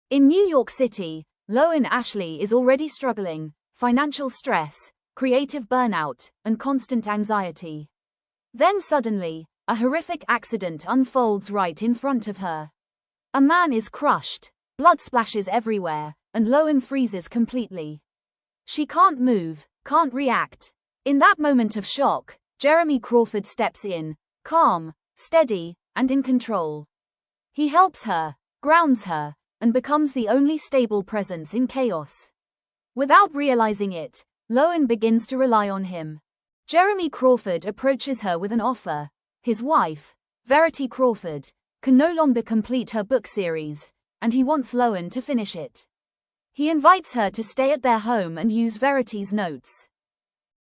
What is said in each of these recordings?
In New York City, Lowen Ashleigh is already struggling: financial stress, creative burnout, and constant anxiety. Then suddenly, a horrific accident unfolds right in front of her. A man is crushed, blood splashes everywhere, and Lowen freezes completely. She can't move, can't react. In that moment of shock, Verity Crawford steps in, calm, steady, and in control. He helps her, grounds her, and becomes the only stable presence in chaos. Without realizing it, Lowen begins to rely on him. Verity Crawford approaches her with an offer. His wife, Verity Crawford, can no longer complete her book series, and he wants Lowen to finish it. He invites her to stay at their home and use Verity's notes.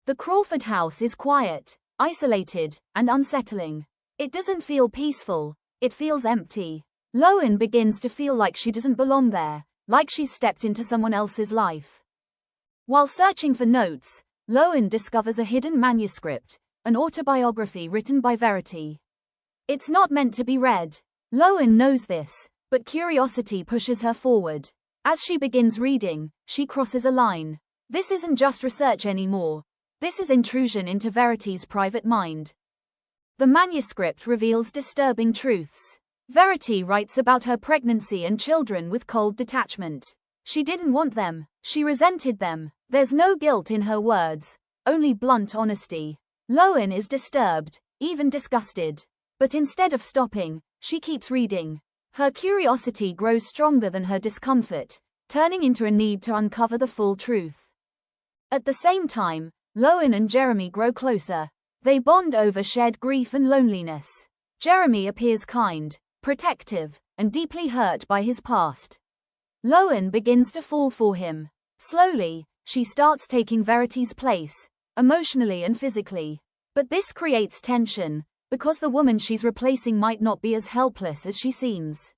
The Crawford house is quiet, isolated, and unsettling. It doesn't feel peaceful, it feels empty. Lowen begins to feel like she doesn't belong there, like she's stepped into someone else's life. While searching for notes, Lowen discovers a hidden manuscript, an autobiography written by Verity. It's not meant to be read. Lowen knows this, but curiosity pushes her forward. As she begins reading, she crosses a line. This isn't just research anymore. This is intrusion into Verity's private mind. The manuscript reveals disturbing truths. Verity writes about her pregnancy and children with cold detachment. She didn't want them, she resented them. There's no guilt in her words, only blunt honesty. Lowen is disturbed, even disgusted. But instead of stopping, she keeps reading. Her curiosity grows stronger than her discomfort, turning into a need to uncover the full truth. At the same time, Lowen and Verity grow closer. They bond over shared grief and loneliness. Verity appears kind, protective, and deeply hurt by his past. Lowen begins to fall for him. Slowly, she starts taking Verity's place, emotionally and physically. But this creates tension, because the woman she's replacing might not be as helpless as she seems.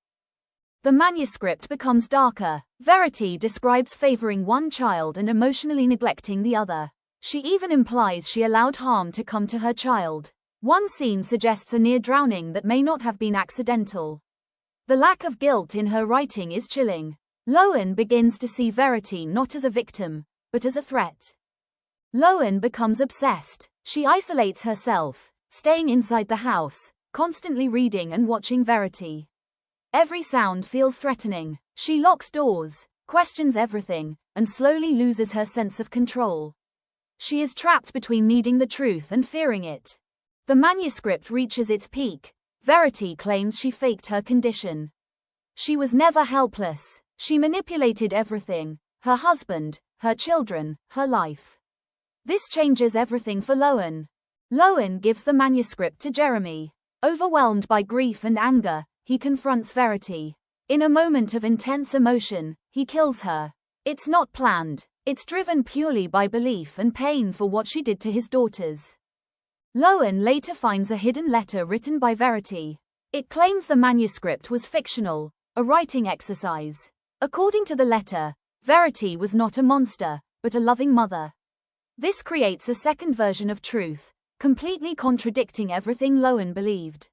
The manuscript becomes darker. Verity describes favoring one child and emotionally neglecting the other. She even implies she allowed harm to come to her child. One scene suggests a near drowning that may not have been accidental. The lack of guilt in her writing is chilling. Lowen begins to see Verity not as a victim, but as a threat. Lowen becomes obsessed. She isolates herself, staying inside the house, constantly reading and watching Verity. Every sound feels threatening. She locks doors, questions everything, and slowly loses her sense of control. She is trapped between needing the truth and fearing it. The manuscript reaches its peak. Verity claims she faked her condition. She was never helpless. She manipulated everything: her husband, her children, her life. This changes everything for Lowen. Lowen gives the manuscript to Verity. Overwhelmed by grief and anger, he confronts Verity. In a moment of intense emotion, he kills her. It's not planned. It's driven purely by belief and pain for what she did to his daughters. Lowen later finds a hidden letter written by Verity. It claims the manuscript was fictional, a writing exercise. According to the letter, Verity was not a monster, but a loving mother. This creates a second version of truth, completely contradicting everything Lowen believed.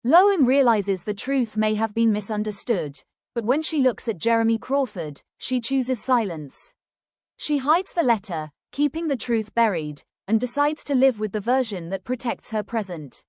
Lowen realizes the truth may have been misunderstood, but when she looks at Verity Crawford, she chooses silence. She hides the letter, keeping the truth buried, and decides to live with the version that protects her present.